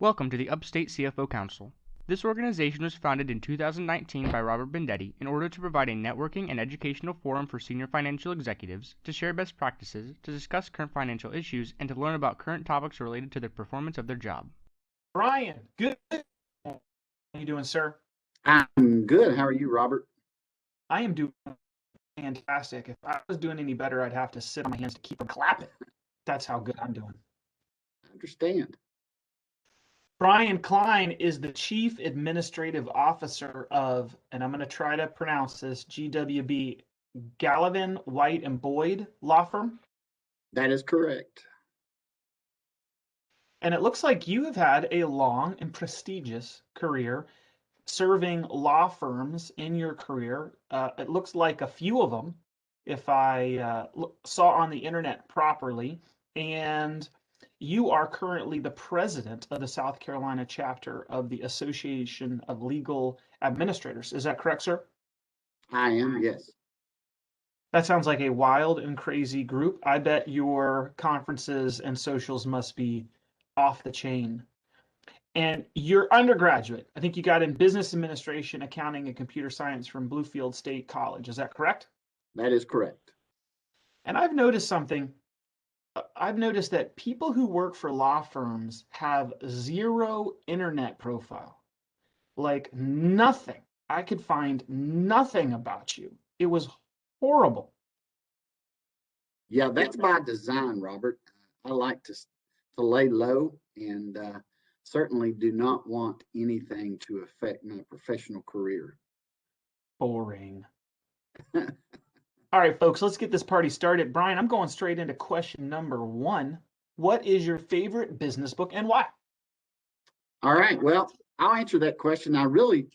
Welcome to the Upstate CFO Council. This organization was founded in 2019 by Robert Bendetti in order to provide a networking and educational forum for senior financial executives to share best practices, to discuss current financial issues, and to learn about current topics related to the performance of their job. Brian, good. How you doing, sir? I'm good. How are you, Robert? I am doing fantastic. If I was doing any better, I'd have to sit on my hands to keep them clapping. That's how good I'm doing. I understand. Brian Cline is the Chief Administrative Officer of, and I'm going to try to pronounce this, GWB, Gallivan, White, and Boyd law firm. That is correct. And it looks like you have had a long and prestigious career serving law firms in your career. It looks like a few of them, if I saw on the internet properly. And you are currently the president of the South Carolina chapter of the Association of Legal Administrators. Is that correct, sir? I am, yes. That sounds like a wild and crazy group. I bet your conferences and socials must be off the chain. And you're undergraduate. I think you got in business administration, accounting, and computer science from Bluefield State College. Is that correct? That is correct. And I've noticed something. I've noticed that people who work for law firms have zero internet profile. Like nothing. I could find nothing about you. It was horrible. Yeah, that's by design, Robert. I like to lay low and certainly do not want anything to affect my professional career. Boring. All right, folks, let's get this party started. Brian, I'm going straight into question number one. What is your favorite business book and why? All right, well, I'll answer that question. I really,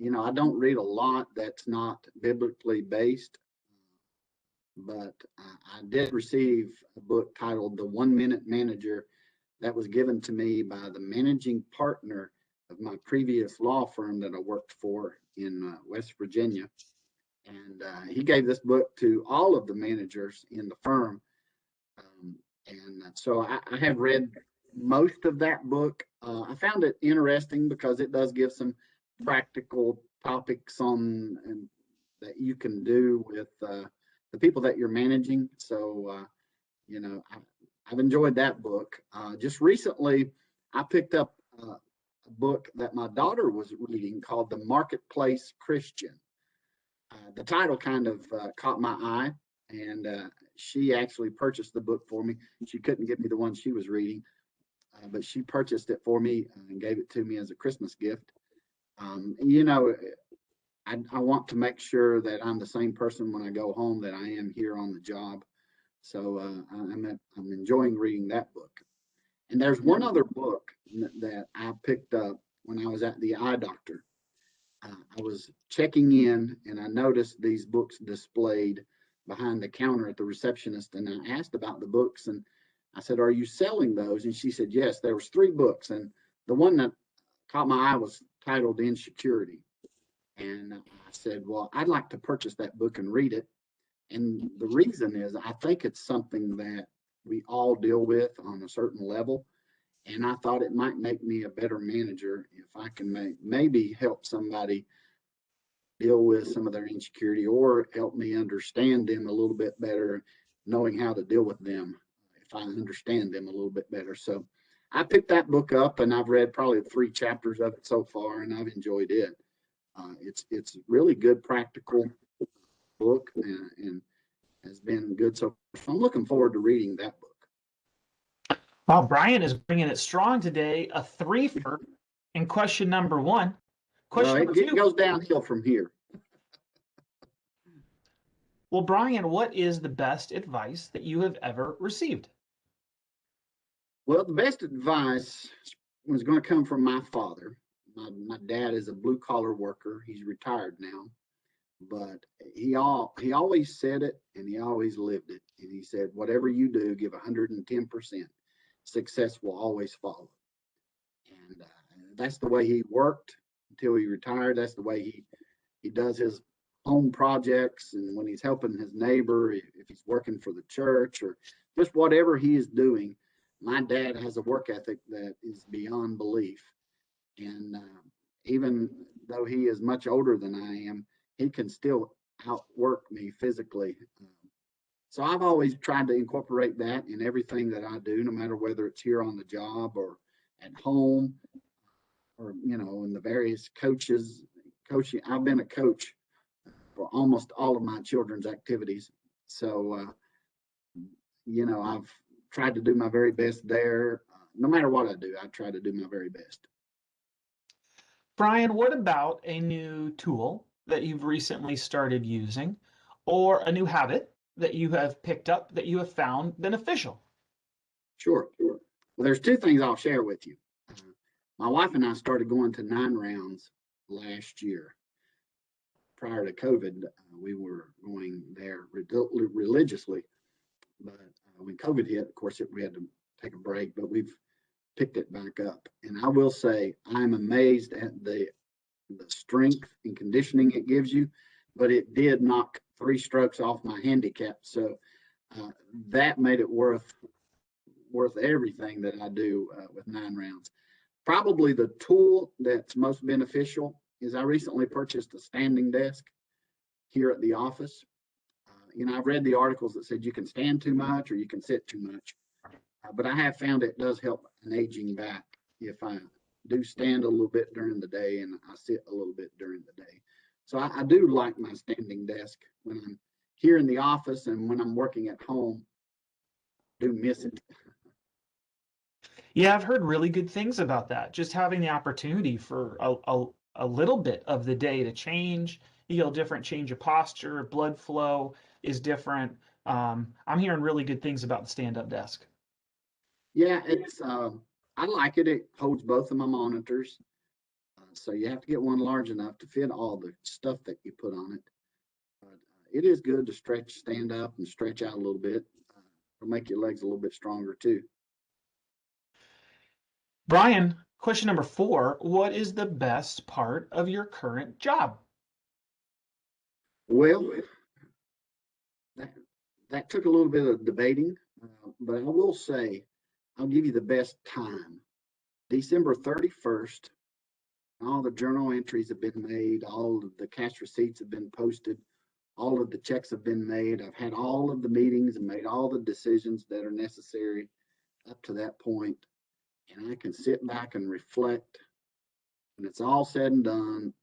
I don't read a lot that's not biblically based, but I did receive a book titled The 1 Minute Manager that was given to me by the managing partner of my previous law firm that I worked for in West Virginia. And he gave this book to all of the managers in the firm. So I have read most of that book. I found it interesting because it does give some practical topics on that you can do with the people that you're managing. So, I've enjoyed that book. Just recently, I picked up a book that my daughter was reading called The Marketplace Christian. The title kind of caught my eye, and she actually purchased the book for me. She couldn't give me the one she was reading, but she purchased it for me and gave it to me as a Christmas gift. I want to make sure that I'm the same person when I go home that I am here on the job. So I'm enjoying reading that book. And there's one other book that I picked up when I was at the eye doctor. I was checking in and I noticed these books displayed behind the counter at the receptionist, and I asked about the books and I said, "Are you selling those?" And she said, "Yes." There was 3 books, and the one that caught my eye was titled Insecurity. And I said, "Well, I'd like to purchase that book and read it." And the reason is I think it's something that we all deal with on a certain level. And I thought it might make me a better manager if I can maybe help somebody deal with some of their insecurity or help me understand them a little bit better, knowing how to deal with them if I understand them a little bit better. So I picked that book up and I've read probably 3 chapters of it so far, and I've enjoyed it. It's really good, practical book and has been good so far. So I'm looking forward to reading that book. Wow, Brian is bringing it strong today. A 3-fer in question number 1. Question number 2. It goes downhill from here. Well, Brian, what is the best advice that you have ever received? Well, the best advice was going to come from my father. My dad is a blue-collar worker. He's retired now. But he always said it and he always lived it. And he said, whatever you do, give 110%. Success will always follow. And that's the way he worked until he retired. That's the way he does his home projects, and when he's helping his neighbor, if he's working for the church or just whatever he is doing, my dad has a work ethic that is beyond belief. And even though he is much older than I am, he can still outwork me physically. So I've always tried to incorporate that in everything that I do, no matter whether it's here on the job or at home or, in the various coaching. I've been a coach for almost all of my children's activities. So, I've tried to do my very best there. No matter what I do, I try to do my very best. Brian, what about a new tool that you've recently started using or a new habit that you have picked up that you have found beneficial? Sure. Well, there's two things I'll share with you. My wife and I started going to 9 rounds last year. Prior to COVID, we were going there religiously. But when COVID hit, of course, we had to take a break, but we've picked it back up. And I will say, I'm amazed at the strength and conditioning it gives you, but it did knock 3 strokes off my handicap. So that made it worth everything that I do with 9 rounds. Probably the tool that's most beneficial is I recently purchased a standing desk here at the office. I've read the articles that said you can stand too much or you can sit too much, but I have found it does help an aging back if I do stand a little bit during the day and I sit a little bit during the day. So I do like my standing desk when I'm here in the office, and when I'm working at home, I do miss it. Yeah, I've heard really good things about that. Just having the opportunity for a little bit of the day to change, different change of posture, blood flow is different. I'm hearing really good things about the stand-up desk. Yeah, it's I like it. It holds both of my monitors. So you have to get one large enough to fit all the stuff that you put on it. But it is good to stand up and stretch out a little bit. It'll make your legs a little bit stronger too. Brian, question number 4, what is the best part of your current job? Well, that took a little bit of debating, but I will say I'll give you the best time. December 31st, all the journal entries have been made, all of the cash receipts have been posted, all of the checks have been made. I've had all of the meetings and made all the decisions that are necessary up to that point. And I can sit back and reflect when it's all said and done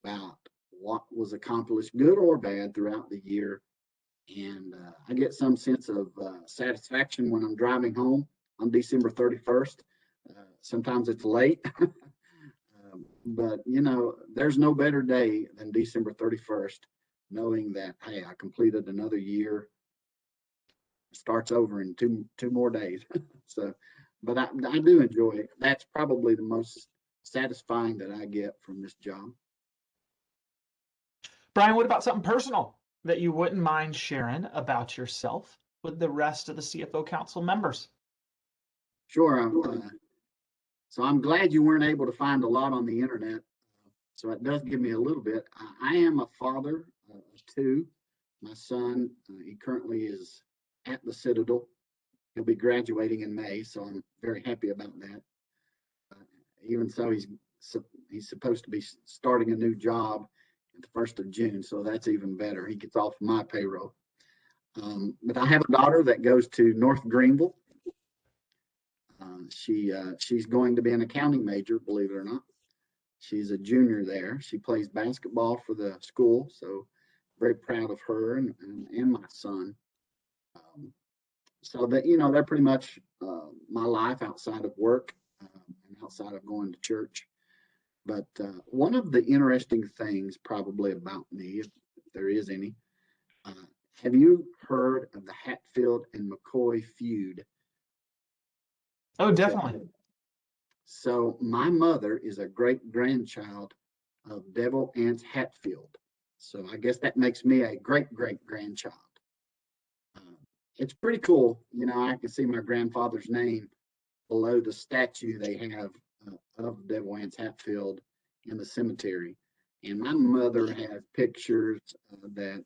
about what was accomplished, good or bad, throughout the year. And I get some sense of satisfaction when I'm driving home on December 31st. Sometimes it's late, but there's no better day than December 31st, knowing that, hey, I completed another year. It starts over in two more days. So, but I do enjoy it. That's probably the most satisfying that I get from this job. Brian, what about something personal that you wouldn't mind sharing about yourself with the rest of the CFO Council members? Sure. So I'm glad you weren't able to find a lot on the internet. So it does give me a little bit. I am a father of 2. My son, he currently is at the Citadel. He'll be graduating in May, so I'm very happy about that. Even so, he's supposed to be starting a new job at the 1st of June, so that's even better. He gets off my payroll. But I have a daughter that goes to North Greenville. She's going to be an accounting major, believe it or not. She's a junior there. She plays basketball for the school, so very proud of her and my son. So that, they're pretty much my life outside of work and outside of going to church. But one of the interesting things probably about me, if there is any, have you heard of the Hatfield and McCoy feud? Oh, definitely. So my mother is a great-grandchild of Devil Anse Hatfield. So I guess that makes me a great-great-grandchild. It's pretty cool. I can see my grandfather's name below the statue they have of Devil Anse Hatfield in the cemetery. And my mother has pictures that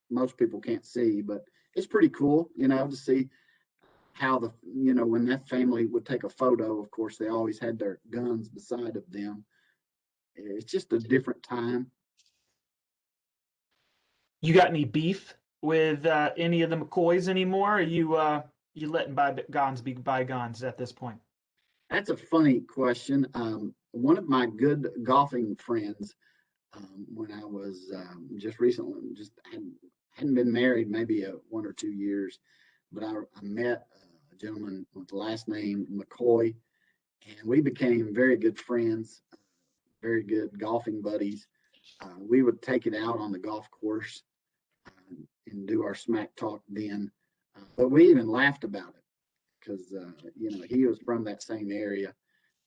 most people can't see, but it's pretty cool, to see how when that family would take a photo, of course, they always had their guns beside of them. It's just a different time. You got any beef with any of the McCoys anymore? Or you letting bygones be bygones at this point? That's a funny question. One of my good golfing friends, when I was just recently, hadn't been married maybe 1 or 2 years, but I met a gentleman with the last name McCoy, and we became very good friends, very good golfing buddies. We would take it out on the golf course and do our smack talk then, but we even laughed about it because he was from that same area,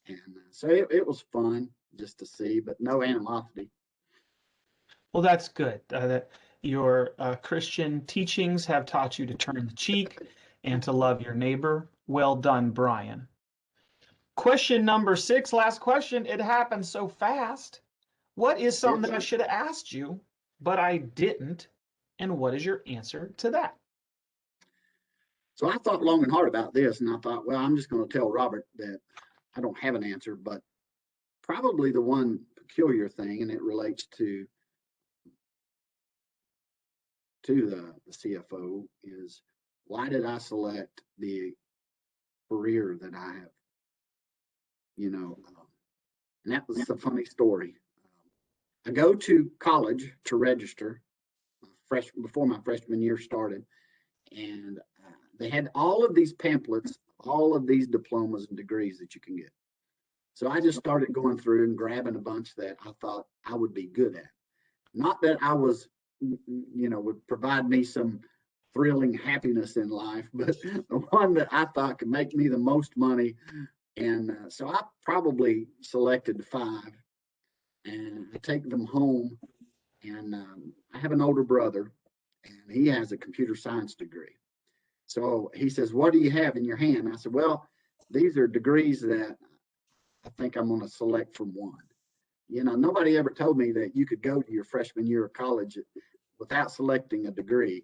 and so it was fun just to see, but no animosity. Well, that's good. That your Christian teachings have taught you to turn the cheek and to love your neighbor. Well done, Brian. Question number 6, last question. It happened so fast. What is something that I should have asked you, but I didn't? And what is your answer to that? So I thought long and hard about this, and I thought, well, I'm just going to tell Robert that I don't have an answer, but probably the one peculiar thing, and it relates to the CFO, is why did I select the career that I have? And that was a funny story. I go to college to register before my freshman year started, and they had all of these pamphlets, all of these diplomas and degrees that you can get. So I just started going through and grabbing a bunch that I thought I would be good at. Not that I was, would provide me some thrilling happiness in life, but the one that I thought could make me the most money. And so I probably selected 5, and I take them home. And I have an older brother, and he has a computer science degree. So he says, "What do you have in your hand?" I said, "Well, these are degrees that I think I'm going to select from one." Nobody ever told me that you could go to your freshman year of college without selecting a degree,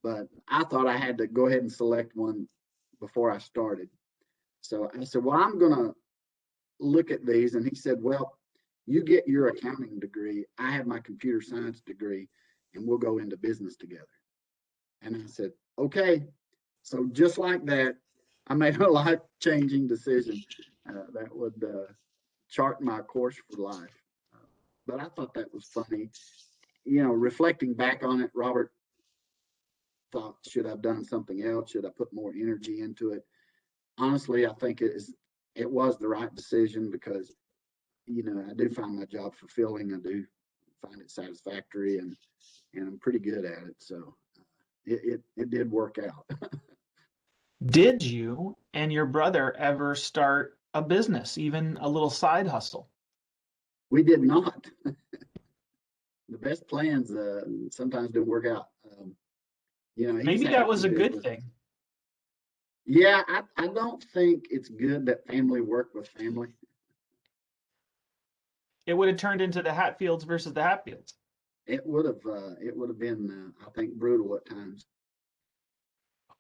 but I thought I had to go ahead and select one before I started. So I said, "Well, I'm going to look at these." And he said, "Well, you get your accounting degree. I have my computer science degree, and we'll go into business together." And I said, "Okay." So just like that, I made a life-changing decision that would chart my course for life. But I thought that was funny. Reflecting back on it, Robert thought, should I have done something else? Should I put more energy into it? Honestly, I think it was the right decision because, I do find my job fulfilling. I do find it satisfactory, and I'm pretty good at it. So it did work out. Did you and your brother ever start a business, even a little side hustle? We did not. The best plans sometimes don't work out. Maybe that was a good thing. Yeah, I don't think it's good that family work with family. It would have turned into the Hatfields versus the Hatfields. It would have been, I think, brutal at times.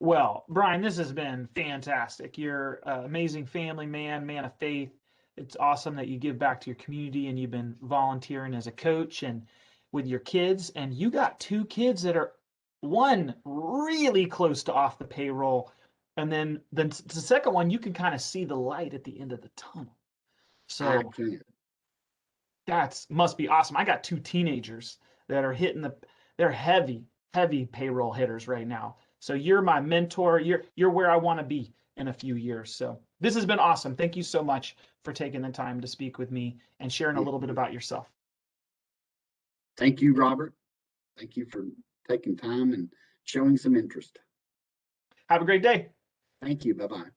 Well, Brian, this has been fantastic. You're an amazing family man of faith. It's awesome that you give back to your community, and you've been volunteering as a coach and with your kids. And you got 2 kids that are, one really close to off the payroll, and then the second one, you can kind of see the light at the end of the tunnel. So that must be awesome. I got 2 teenagers that are they're heavy payroll hitters right now. So you're my mentor. You're where I want to be in a few years. So this has been awesome. Thank you so much for taking the time to speak with me and sharing a little bit about yourself. Thank you, Robert. Thank you for taking time and showing some interest. Have a great day. Thank you. Bye-bye.